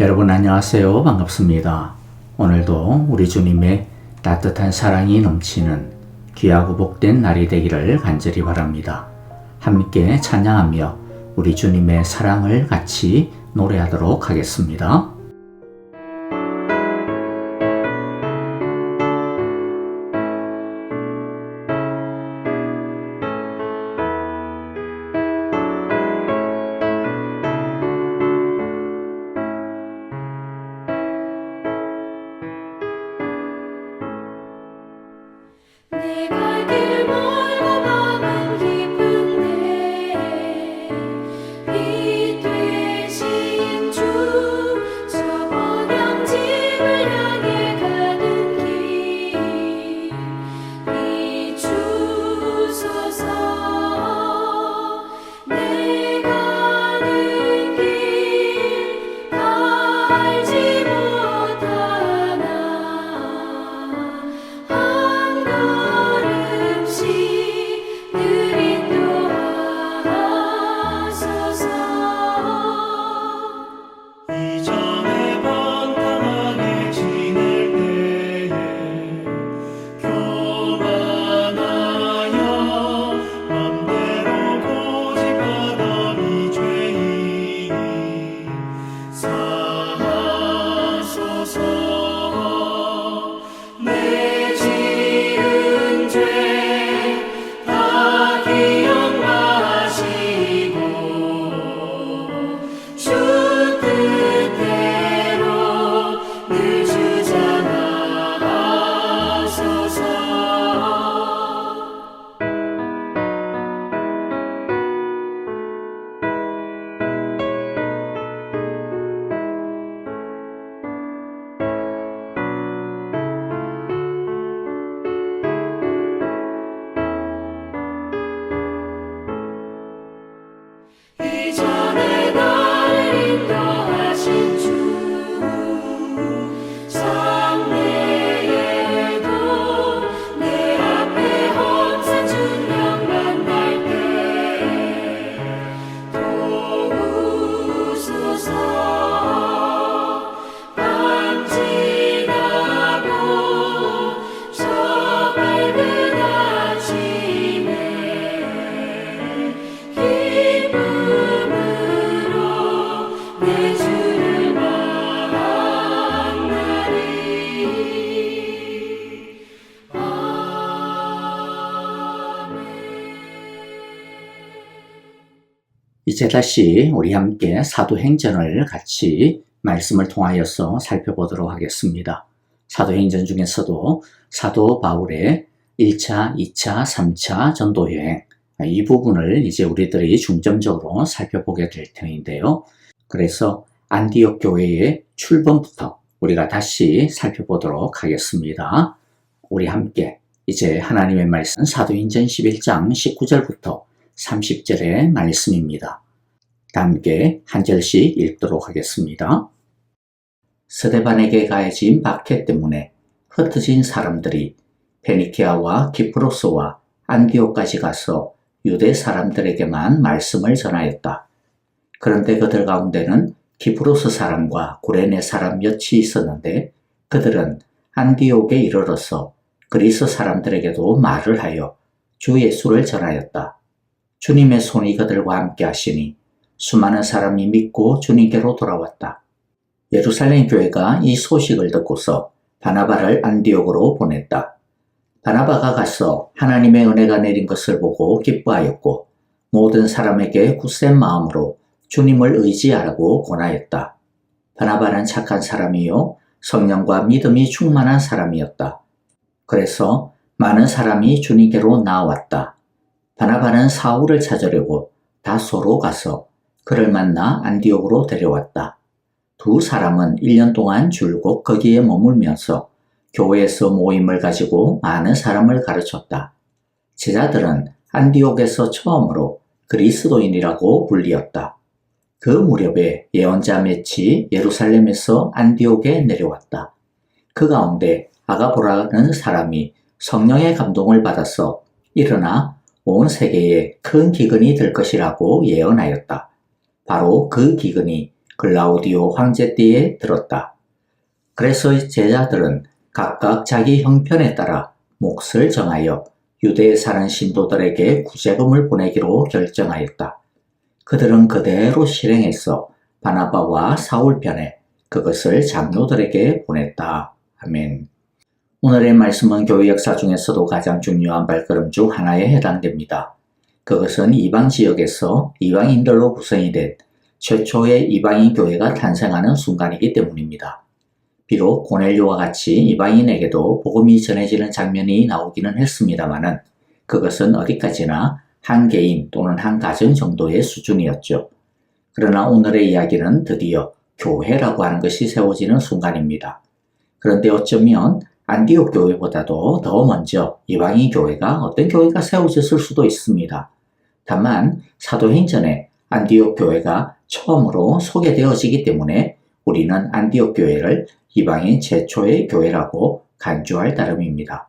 여러분 안녕하세요. 반갑습니다. 오늘도 우리 주님의 따뜻한 사랑이 넘치는 귀하고 복된 날이 되기를 간절히 바랍니다. 함께 찬양하며 우리 주님의 사랑을 같이 노래하도록 하겠습니다. 내 갈 길 멀고 마음 깊은데 빛 되신 주 저 번영집을 향해 가는 길 비추소서. 내 가는 길 알지 못하나 한 걸음씩 늘 인도하소서. 이전에 방탕하게 지낼 때에 교만하여 맘대로 고집하던 이 죄인 사하소서. 내 지은 죄 다 기억하시고 주 뜻대로 늘 주장하소서. 이전에 나를 인도하신 주 장래에도 내 앞에 험산 중령 만날 때 도우소서. 밤 지나고 저 밝은 아침에 기쁨으로 내 주를 만나리. 아멘. 이제 다시 우리 함께 사도행전을 같이 말씀을 통하여서 살펴보도록 하겠습니다. 사도행전 중에서도 사도 바울의 1차, 2차, 3차 전도여행, 이 부분을 이제 우리들이 중점적으로 살펴보게 될 터인데요. 그래서 안디옥 교회의 출범부터 우리가 다시 살펴보도록 하겠습니다. 우리 함께 이제 하나님의 말씀 사도행전 11장 19절부터 30절의 말씀입니다. 함께 한 절씩 읽도록 하겠습니다. 스데반에게 가해진 박해 때문에 흩어진 사람들이 페니케아와 기프로스와 안디옥까지 가서 유대 사람들에게만 말씀을 전하였다. 그런데 그들 가운데는 기프로스 사람과 구레네 사람 몇이 있었는데 그들은 안디옥에 이르러서 그리스 사람들에게도 말을 하여 주 예수를 전하였다. 주님의 손이 그들과 함께 하시니 수많은 사람이 믿고 주님께로 돌아왔다. 예루살렘 교회가 이 소식을 듣고서 바나바를 안디옥으로 보냈다. 바나바가 가서 하나님의 은혜가 내린 것을 보고 기뻐하였고 모든 사람에게 굳센 마음으로 주님을 의지하라고 권하였다. 바나바는 착한 사람이요 성령과 믿음이 충만한 사람이었다. 그래서 많은 사람이 주님께로 나아왔다. 바나바는 사울을 찾으려고 다소로 가서 그를 만나 안디옥으로 데려왔다. 두 사람은 1년 동안 줄곧 거기에 머물면서 교회에서 모임을 가지고 많은 사람을 가르쳤다. 제자들은 안디옥에서 처음으로 그리스도인이라고 불리었다. 그 무렵에 예언자 맷이 예루살렘에서 안디옥에 내려왔다. 그 가운데 아가보라는 사람이 성령의 감동을 받아서 일어나 온 세계에 큰 기근이 될 것이라고 예언하였다. 바로 그 기근이 글라우디오 황제 때에 들었다. 그래서 제자들은 각각 자기 형편에 따라 몫을 정하여 유대에 사는 신도들에게 구제금을 보내기로 결정하였다. 그들은 그대로 실행해서 바나바와 사울 편에 그것을 장로들에게 보냈다. 아멘. 오늘의 말씀은 교회 역사 중에서도 가장 중요한 발걸음 중 하나에 해당됩니다. 그것은 이방 지역에서 이방인들로 구성이 된 최초의 이방인 교회가 탄생하는 순간이기 때문입니다. 비록 고넬료와 같이 이방인에게도 복음이 전해지는 장면이 나오기는 했습니다마는 그것은 어디까지나 한 개인 또는 한 가정 정도의 수준이었죠. 그러나 오늘의 이야기는 드디어 교회라고 하는 것이 세워지는 순간입니다. 그런데 어쩌면 안디옥 교회보다도 더 먼저 이방인 교회가 어떤 교회가 세워졌을 수도 있습니다. 다만 사도행전에 안디옥 교회가 처음으로 소개되어지기 때문에 우리는 안디옥 교회를 이방인 최초의 교회라고 간주할 따름입니다.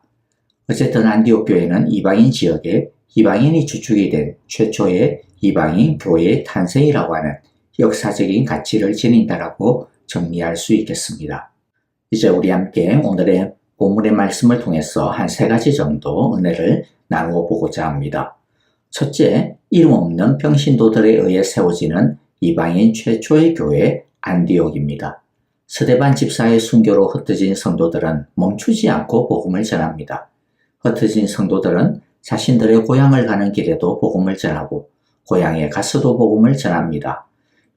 어쨌든 안디옥 교회는 이방인 지역에 이방인이 주축이 된 최초의 이방인 교회의 탄생이라고 하는 역사적인 가치를 지닌다라고 정리할 수 있겠습니다. 이제 우리 함께 오늘의 본문의 말씀을 통해서 한 3가지 정도 은혜를 나누어 보고자 합니다. 첫째, 이름 없는 평신도들에 의해 세워지는 이방인 최초의 교회 안디옥입니다. 스데반 집사의 순교로 흩어진 성도들은 멈추지 않고 복음을 전합니다. 흩어진 성도들은 자신들의 고향을 가는 길에도 복음을 전하고 고향에 가서도 복음을 전합니다.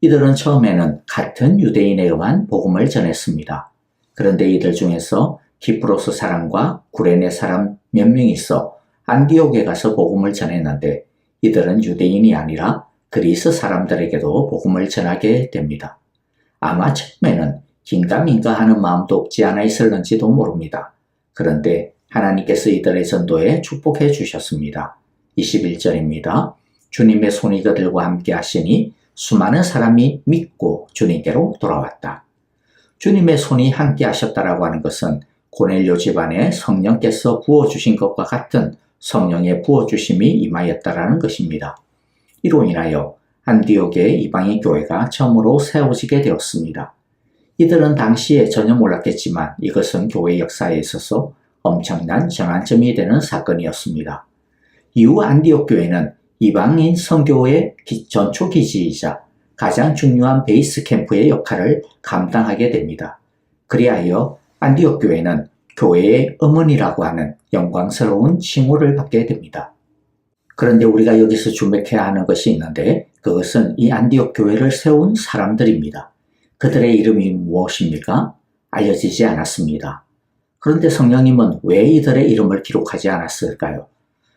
이들은 처음에는 같은 유대인에게만 복음을 전했습니다. 그런데 이들 중에서 기프로스 사람과 구레네 사람 몇 명이 있어 안디옥에 가서 복음을 전했는데 이들은 유대인이 아니라 그리스 사람들에게도 복음을 전하게 됩니다. 아마 처음에는 긴가민가 하는 마음도 없지 않아 있을는지도 모릅니다. 그런데 하나님께서 이들의 전도에 축복해 주셨습니다. 21절입니다. 주님의 손이 그들과 함께 하시니 수많은 사람이 믿고 주님께로 돌아왔다. 주님의 손이 함께 하셨다라고 하는 것은 고넬료 집안에 성령께서 부어주신 것과 같은 성령의 부어주심이 임하였다라는 것입니다. 이로 인하여 안디옥의 이방인 교회가 처음으로 세워지게 되었습니다. 이들은 당시에 전혀 몰랐겠지만 이것은 교회 역사에 있어서 엄청난 전환점이 되는 사건이었습니다. 이후 안디옥 교회는 이방인 선교의 전초 기지이자 가장 중요한 베이스 캠프의 역할을 감당하게 됩니다. 그리하여 안디옥 교회는 교회의 어머니라고 하는 영광스러운 칭호를 받게 됩니다. 그런데 우리가 여기서 주목해야 하는 것이 있는데 그것은 이 안디옥 교회를 세운 사람들입니다. 그들의 이름이 무엇입니까? 알려지지 않았습니다. 그런데 성령님은 왜 이들의 이름을 기록하지 않았을까요?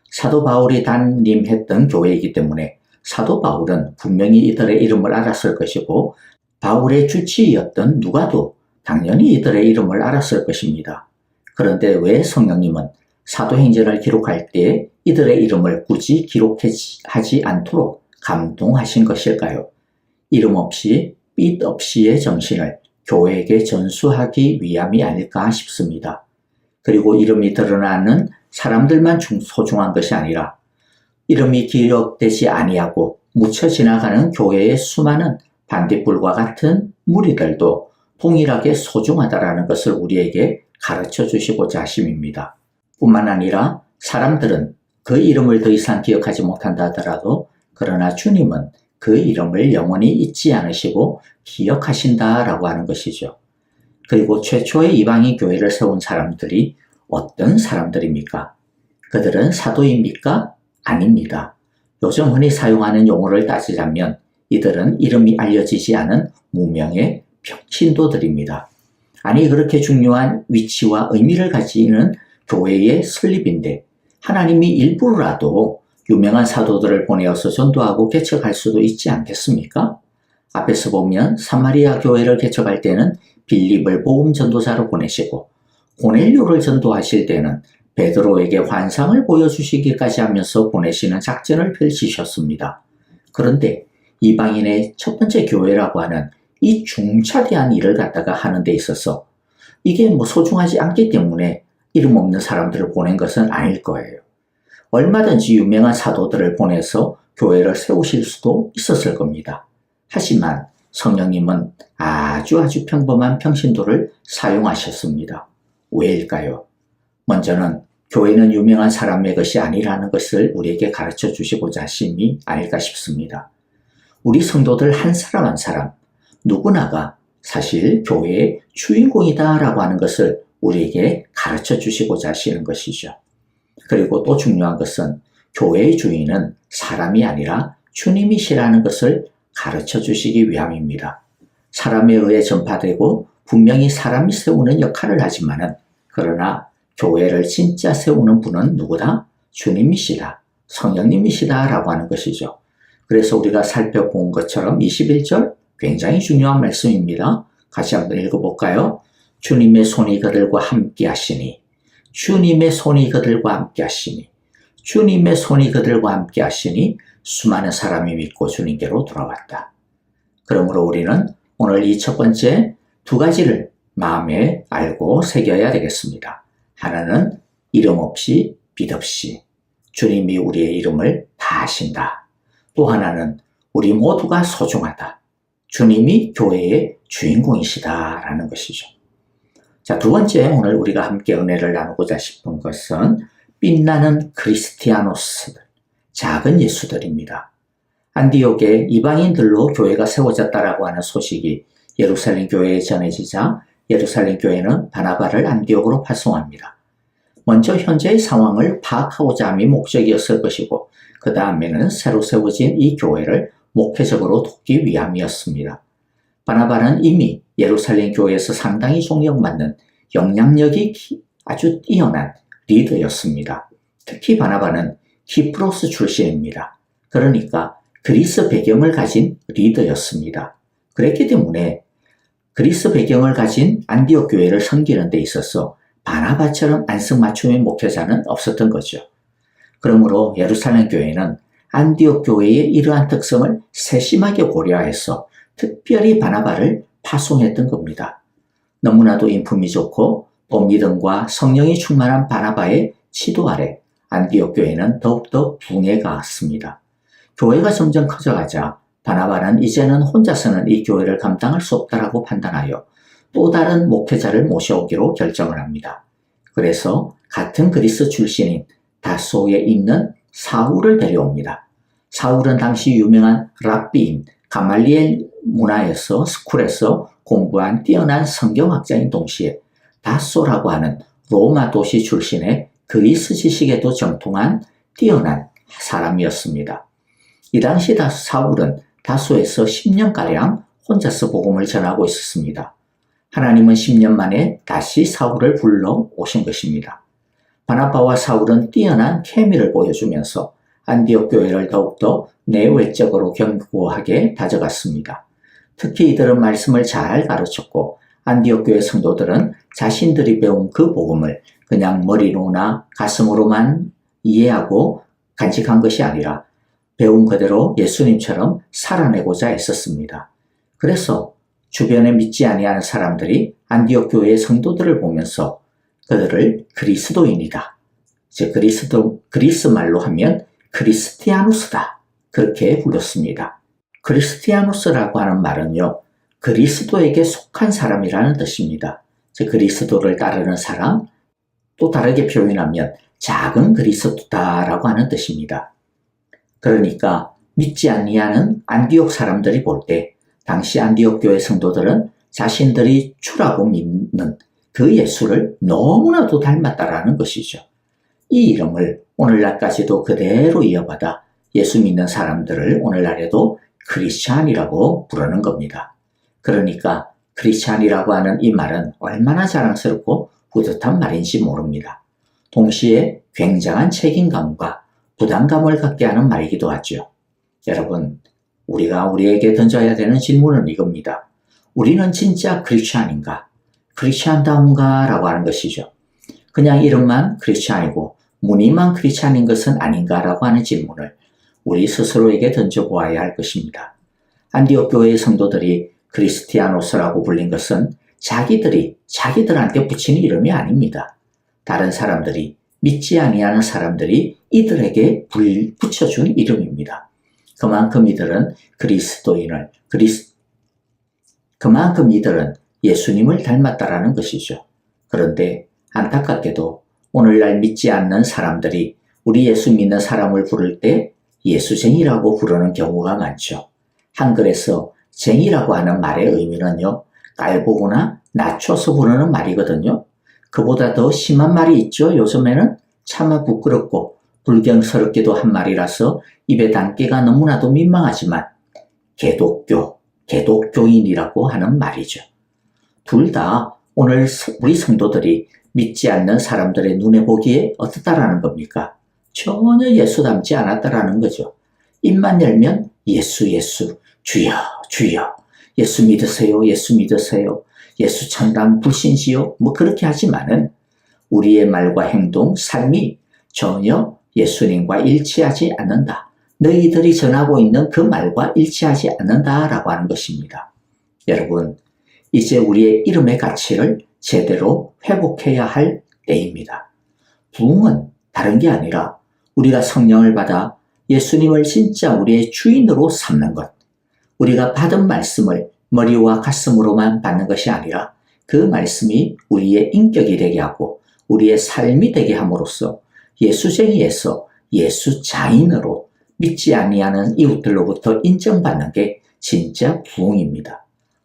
사도 바울이 담임했던 교회이기 때문에 사도 바울은 분명히 이들의 이름을 알았을 것이고 바울의 주치의였던 누가도 당연히 이들의 이름을 알았을 것입니다. 그런데 왜 성령님은 사도행전을 기록할 때 이들의 이름을 굳이 기록하지 않도록 감동하신 것일까요? 이름 없이 삐 없이의 정신을 교회에게 전수하기 위함이 아닐까 싶습니다. 그리고 이름이 드러나는 사람들만 소중한 것이 아니라 이름이 기록되지 아니하고 묻혀 지나가는 교회의 수많은 반딧불과 같은 무리들도 동일하게 소중하다라는 것을 우리에게 가르쳐 주시고자 하심입니다. 뿐만 아니라 사람들은 그 이름을 더 이상 기억하지 못한다 하더라도 그러나 주님은 그 이름을 영원히 잊지 않으시고 기억하신다라고 하는 것이죠. 그리고 최초의 이방인 교회를 세운 사람들이 어떤 사람들입니까? 그들은 사도입니까? 아닙니다. 요즘 흔히 사용하는 용어를 따지자면 이들은 이름이 알려지지 않은 무명의 평신도들입니다. 아니 그렇게 중요한 위치와 의미를 가지는 교회의 설립인데 하나님이 일부라도 유명한 사도들을 보내어서 전도하고 개척할 수도 있지 않겠습니까? 앞에서 보면 사마리아 교회를 개척할 때는 빌립을 복음 전도자로 보내시고 고넬료를 전도하실 때는 베드로에게 환상을 보여주시기까지 하면서 보내시는 작전을 펼치셨습니다. 그런데 이방인의 첫 번째 교회라고 하는 이 중차대한 일을 갖다가 하는 데 있어서 이게 소중하지 않기 때문에 이름 없는 사람들을 보낸 것은 아닐 거예요. 얼마든지 유명한 사도들을 보내서 교회를 세우실 수도 있었을 겁니다. 하지만 성령님은 아주 평범한 평신도를 사용하셨습니다. 왜일까요? 먼저는 교회는 유명한 사람의 것이 아니라는 것을 우리에게 가르쳐 주시고자 하심이 아닐까 싶습니다. 우리 성도들 한 사람 한 사람 누구나가 사실 교회의 주인공이다라고 하는 것을 우리에게 가르쳐 주시고자 하시는 것이죠. 그리고 또 중요한 것은 교회의 주인은 사람이 아니라 주님이시라는 것을 가르쳐 주시기 위함입니다. 사람에 의해 전파되고 분명히 사람이 세우는 역할을 하지만은 그러나 교회를 진짜 세우는 분은 누구다? 주님이시다. 성령님이시다 라고 하는 것이죠. 그래서 우리가 살펴본 것처럼 21절 굉장히 중요한 말씀입니다. 같이 한번 읽어볼까요? 주님의 손이 그들과 함께 하시니 주님의 손이 그들과 함께 하시니 주님의 손이 그들과 함께 하시니 수많은 사람이 믿고 주님께로 돌아왔다. 그러므로 우리는 오늘 이 첫 번째 두 가지를 마음에 알고 새겨야 되겠습니다. 하나는 이름 없이 빛 없이 주님이 우리의 이름을 다 아신다. 또 하나는 우리 모두가 소중하다. 주님이 교회의 주인공이시다라는 것이죠. 자, 두 번째 오늘 우리가 함께 은혜를 나누고자 싶은 것은 빛나는 크리스티아노스들, 작은 예수들입니다. 안디옥에 이방인들로 교회가 세워졌다라고 하는 소식이 예루살렘 교회에 전해지자 예루살렘 교회는 바나바를 안디옥으로 파송합니다. 먼저 현재의 상황을 파악하고자 함이 목적이었을 것이고 그 다음에는 새로 세워진 이 교회를 목회적으로 돕기 위함이었습니다. 바나바는 이미 예루살렘 교회에서 상당히 존경받는 영향력이 아주 뛰어난 리더였습니다. 특히 바나바는 키프로스 출신입니다. 그러니까 그리스 배경을 가진 리더였습니다. 그랬기 때문에 그리스 배경을 가진 안디옥 교회를 섬기는 데 있어서 바나바처럼 안성맞춤의 목회자는 없었던 거죠. 그러므로 예루살렘 교회는 안디옥 교회의 이러한 특성을 세심하게 고려해서 특별히 바나바를 파송했던 겁니다. 너무나도 인품이 좋고 또 믿음과 성령이 충만한 바나바의 지도 아래 안디옥 교회는 더욱더 붕해가 왔습니다. 교회가 점점 커져가자 바나바는 이제는 혼자서는 이 교회를 감당할 수 없다라고 판단하여 또 다른 목회자를 모셔오기로 결정을 합니다. 그래서 같은 그리스 출신인 다소에 있는 사울을 데려옵니다. 사울은 당시 유명한 랍비인 가말리엘 문화에서 스쿨에서 공부한 뛰어난 성경학자인 동시에 다소라고 하는 로마 도시 출신의 그리스 지식에도 정통한 뛰어난 사람이었습니다. 이 당시 사울은 다소에서 10년가량 혼자서 복음을 전하고 있었습니다. 하나님은 10년 만에 다시 사울을 불러 오신 것입니다. 바나바와 사울은 뛰어난 케미를 보여주면서 안디옥 교회를 더욱더 내외적으로 견고하게 다져갔습니다. 특히 이들은 말씀을 잘 가르쳤고 안디옥 교회 성도들은 자신들이 배운 그 복음을 그냥 머리로나 가슴으로만 이해하고 간직한 것이 아니라 배운 그대로 예수님처럼 살아내고자 애썼습니다. 그래서 주변에 믿지 아니하는 사람들이 안디옥 교회의 성도들을 보면서 그들을 그리스도인이다. 즉 그리스 말로 하면 크리스티아누스다. 그렇게 불렀습니다. 크리스티아누스라고 하는 말은요, 그리스도에게 속한 사람이라는 뜻입니다. 즉 그리스도를 따르는 사람, 또 다르게 표현하면 작은 그리스도다라고 하는 뜻입니다. 그러니까 믿지 아니하는 안디옥 사람들이 볼 때 당시 안디옥 교회 성도들은 자신들이 주라고 믿는 그 예수를 너무나도 닮았다라는 것이죠. 이 이름을 오늘날까지도 그대로 이어받아 예수 믿는 사람들을 오늘날에도 크리스찬이라고 부르는 겁니다. 그러니까 크리스찬이라고 하는 이 말은 얼마나 자랑스럽고 뿌듯한 말인지 모릅니다. 동시에 굉장한 책임감과 부담감을 갖게 하는 말이기도 하죠. 여러분, 우리가 우리에게 던져야 되는 질문은 이겁니다. 우리는 진짜 크리스찬인가? 크리스찬다운가? 라고 하는 것이죠. 그냥 이름만 크리스찬이고 무늬만 크리스찬인 것은 아닌가? 라고 하는 질문을 우리 스스로에게 던져보아야 할 것입니다. 안디옥 교회의 성도들이 크리스티아노스라고 불린 것은 자기들한테 붙이는 이름이 아닙니다. 다른 사람들이 믿지 아니하는 사람들이 이들에게 붙여준 이름입니다. 그만큼 이들은 그리스도인을 그만큼 이들은 예수님을 닮았다라는 것이죠. 그런데 안타깝게도 오늘날 믿지 않는 사람들이 우리 예수 믿는 사람을 부를 때 예수쟁이라고 부르는 경우가 많죠. 한글에서 쟁이라고 하는 말의 의미는요, 깔보거나 낮춰서 부르는 말이거든요. 그보다 더 심한 말이 있죠. 요즘에는 차마 부끄럽고 불경스럽기도 한 말이라서 입에 담기가 너무나도 민망하지만 개독교인이라고 하는 말이죠. 둘 다 오늘 우리 성도들이 믿지 않는 사람들의 눈에 보기에 어떻다라는 겁니까? 전혀 예수 닮지 않았다라는 거죠. 입만 열면 예수, 주여, 주여, 예수 믿으세요, 예수 믿으세요, 예수 천당 불신지요, 뭐 그렇게 하지만은 우리의 말과 행동, 삶이 전혀 예수님과 일치하지 않는다. 너희들이 전하고 있는 그 말과 일치하지 않는다라고 하는 것입니다. 여러분, 이제 우리의 이름의 가치를 제대로 회복해야 할 때입니다. 부흥은 다른 게 아니라 우리가 성령을 받아 예수님을 진짜 우리의 주인으로 삼는 것. 우리가 받은 말씀을 머리와 가슴으로만 받는 것이 아니라 그 말씀이 우리의 인격이 되게 하고 우리의 삶이 되게 함으로써 예수쟁이에서 예수자인으로 믿지 아니하는 이웃들로부터 인정받는 게 진짜 부흥입니다.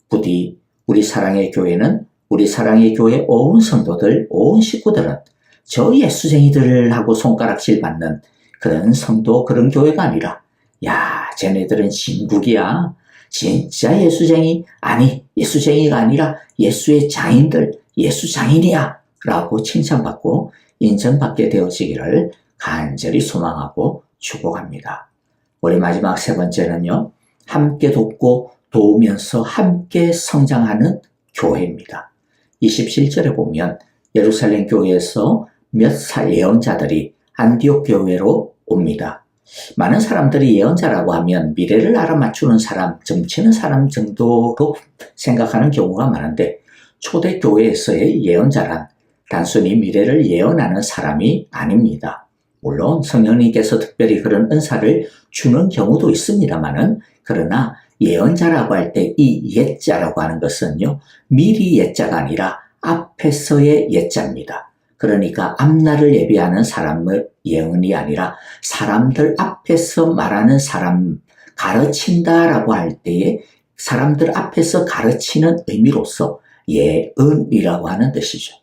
부디 우리 사랑의 교회는 우리 사랑의 교회 온 성도들, 온 식구들은 저 예수쟁이들 하고 손가락질 받는 그런 성도, 그런 교회가 아니라 야, 쟤네들은 진국이야. 진짜 예수쟁이, 아니 예수쟁이가 아니라 예수의 장인들, 예수장인이야 라고 칭찬받고 인정받게 되어지기를 간절히 소망하고 축복합니다. 우리 마지막 세 번째는요, 함께 돕고 도우면서 함께 성장하는 교회입니다. 27절에 보면 예루살렘 교회에서 몇 예언자들이 안디옥 교회로 옵니다. 많은 사람들이 예언자라고 하면 미래를 알아맞추는 사람, 점치는 사람 정도로 생각하는 경우가 많은데 초대 교회에서의 예언자란 단순히 미래를 예언하는 사람이 아닙니다. 물론 성령님께서 특별히 그런 은사를 주는 경우도 있습니다만은, 그러나 예언자라고 할 때 이 예자라고 하는 것은요, 미리 예자가 아니라 앞에서의 예자입니다. 그러니까 앞날을 예비하는 사람의 예언이 아니라 사람들 앞에서 말하는 사람, 가르친다라고 할 때에 사람들 앞에서 가르치는 의미로서 예언이라고 하는 뜻이죠.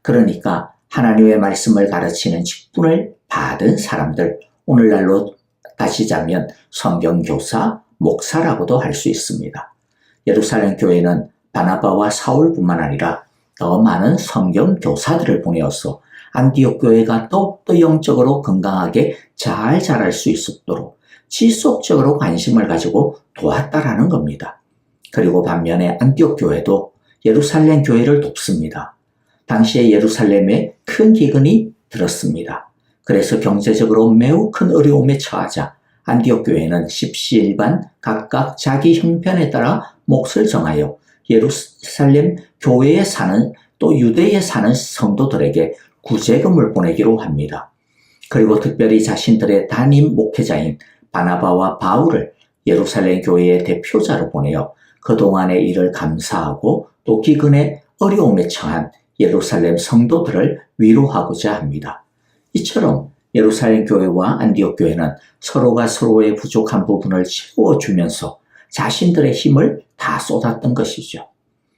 그러니까 하나님의 말씀을 가르치는 직분을 받은 사람들, 오늘날로 따지자면 성경교사, 목사라고도 할 수 있습니다. 예루살렘 교회는 바나바와 사울뿐만 아니라 더 많은 성경교사들을 보내어서 안디옥 교회가 또 영적으로 건강하게 잘 자랄 수 있도록 지속적으로 관심을 가지고 도왔다라는 겁니다. 그리고 반면에 안디옥 교회도 예루살렘 교회를 돕습니다. 당시에 예루살렘에 큰 기근이 들었습니다. 그래서 경제적으로 매우 큰 어려움에 처하자 안디옥 교회는 십시일반 각각 자기 형편에 따라 몫을 정하여 예루살렘 교회에 사는 또 유대에 사는 성도들에게 구제금을 보내기로 합니다. 그리고 특별히 자신들의 담임 목회자인 바나바와 바울을 예루살렘 교회의 대표자로 보내어 그동안의 일을 감사하고 또 기근의 어려움에 처한 예루살렘 성도들을 위로하고자 합니다. 이처럼 예루살렘 교회와 안디옥 교회는 서로가 서로의 부족한 부분을 채워주면서 자신들의 힘을 다 쏟았던 것이죠.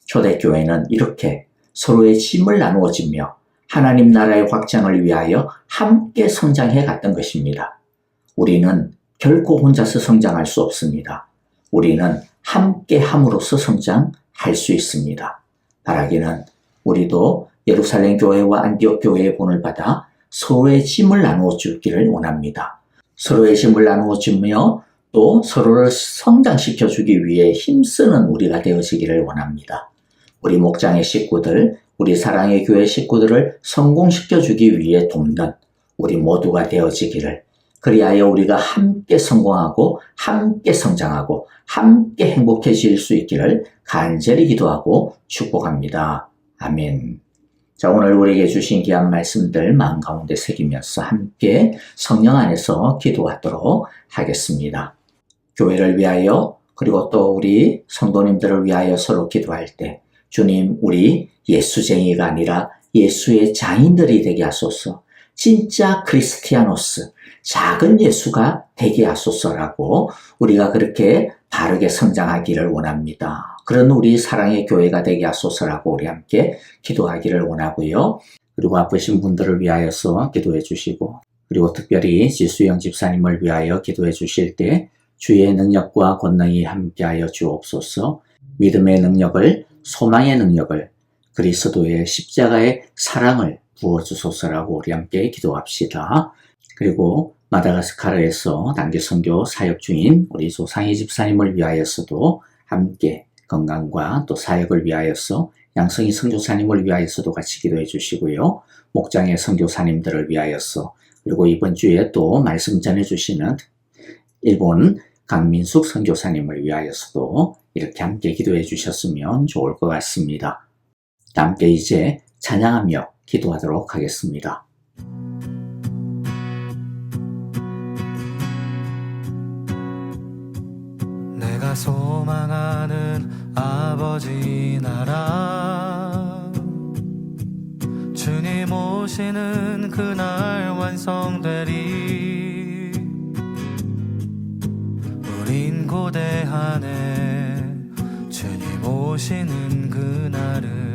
초대교회는 이렇게 서로의 짐을 나누어지며 하나님 나라의 확장을 위하여 함께 성장해 갔던 것입니다. 우리는 결코 혼자서 성장할 수 없습니다. 우리는 함께 함으로써 성장할 수 있습니다. 바라기는 우리도 예루살렘 교회와 안디옥 교회의 본을 받아 서로의 짐을 나누어 주기를 원합니다. 서로의 짐을 나누어 주며 또 서로를 성장시켜 주기 위해 힘쓰는 우리가 되어지기를 원합니다. 우리 목장의 식구들, 우리 사랑의 교회 식구들을 성공시켜 주기 위해 돕는 우리 모두가 되어지기를, 그리하여 우리가 함께 성공하고 함께 성장하고 함께 행복해질 수 있기를 간절히 기도하고 축복합니다. 아멘. 자, 오늘 우리에게 주신 귀한 말씀들 마음 가운데 새기면서 함께 성령 안에서 기도하도록 하겠습니다. 교회를 위하여 그리고 또 우리 성도님들을 위하여 서로 기도할 때 주님, 우리 예수쟁이가 아니라 예수의 장인들이 되게 하소서. 진짜 크리스티아노스, 작은 예수가 되게 하소서라고 우리가 그렇게 바르게 성장하기를 원합니다. 그런 우리 사랑의 교회가 되게 하소서라고 우리 함께 기도하기를 원하고요. 그리고 아프신 분들을 위하여서 기도해 주시고, 그리고 특별히 지수영 집사님을 위하여 기도해 주실 때 주의 능력과 권능이 함께하여 주옵소서. 믿음의 능력을, 소망의 능력을, 그리스도의 십자가의 사랑을 부어주소서라고 우리 함께 기도합시다. 그리고 마다가스카르에서 단기 선교 사역 중인 우리 조상희 집사님을 위하여서도 함께 건강과 또 사역을 위하여서 양성희 선교사님을 위하여서도 같이 기도해 주시고요. 목장의 선교사님들을 위하여서, 그리고 이번 주에 또 말씀 전해주시는 일본 강민숙 선교사님을 위하여서도 이렇게 함께 기도해 주셨으면 좋을 것 같습니다. 함께 이제 찬양하며 기도하도록 하겠습니다. 내가 소망하는 아버지 나라, 주님 오시는 그날 완성되리. 우린 고대하네 주님 오시는 그날을.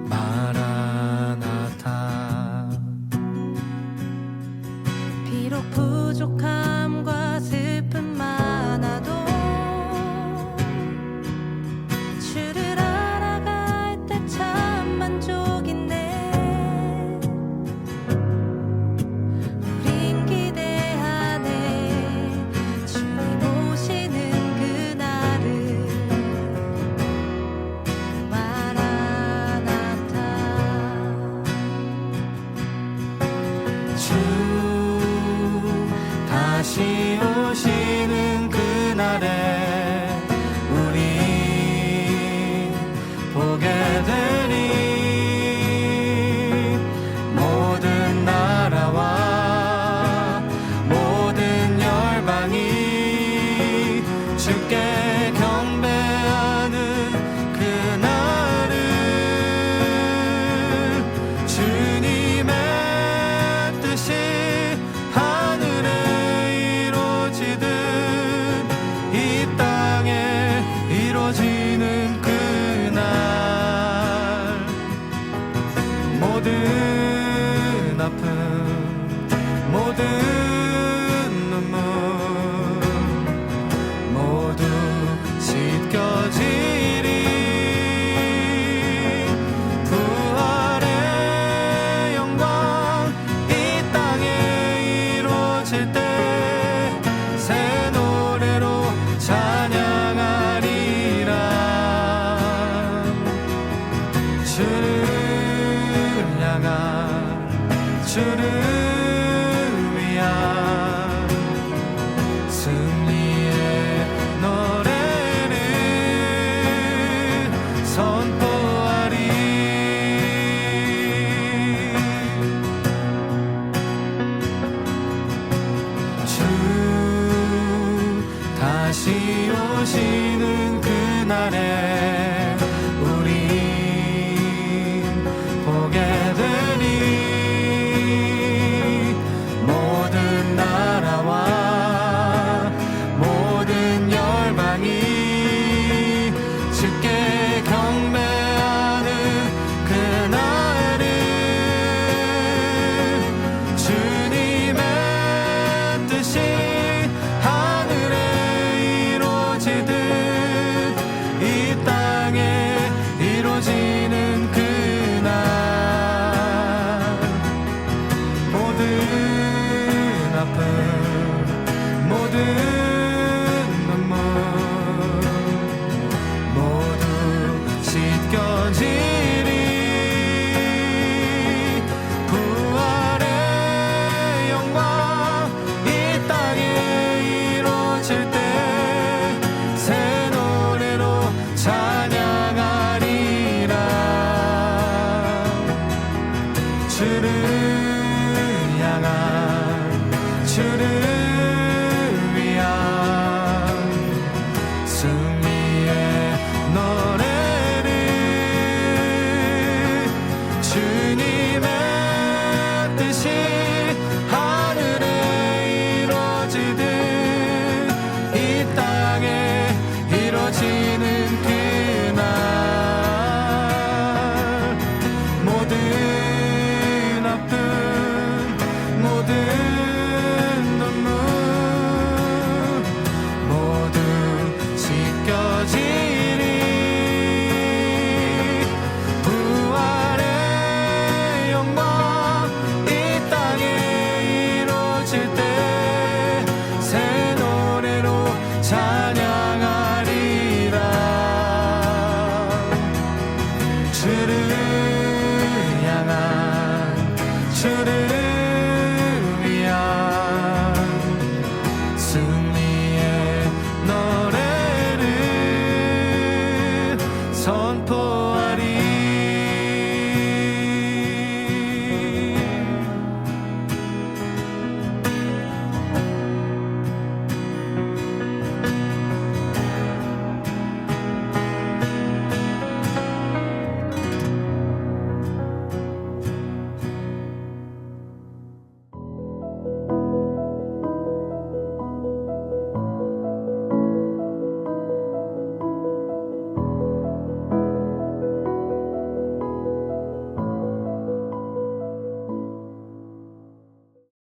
마라나타. 비록 부족함과 슬픔 많아도 주를 알아갈 때 참 만족인데, 우린 기대하네 주님 오시는 그날을. 마라나타. 주 다시 오시는 그날에 우리 보게 되니, 모든 나라와 모든 열방이 주께 경배하는 그날을. 주님의 뜻이 하늘에 이루어지듯 이 땅에 이루어지는 그날. 모든 아픔, 모든 눈물 모두 씻겨지리. 부활의 영광 이 땅에 이루어질 때 새 노래로 찬양하리라. 주를 향한, 주를 위한 승리의 노래를 선포하리. 주 다시 오시는 그날에 우리 보게 되니, 모든 나라와 모든 열방이 주께 경배하는 그날을. 주님의 뜻이 하늘에 이루어지듯 이 땅에 이루어지는 그날. 모든 아픔, 모든 눈물 모두 씻겨지리. 부활의 영광 이 땅에 이루어질 때 새 노래로 찬양하리라. 주를 향한, 주를 위한 주님의 뜻이 하늘에 이루어지듯 이 땅에 이루어지는 그날 모든 아픔 모든 눈물 모두 씻겨지리 부활의 영광 이 땅에 이루어질 때 새 노래로 찬양하리라 주를 향한 주를 위한 승리의 노래를 선포하리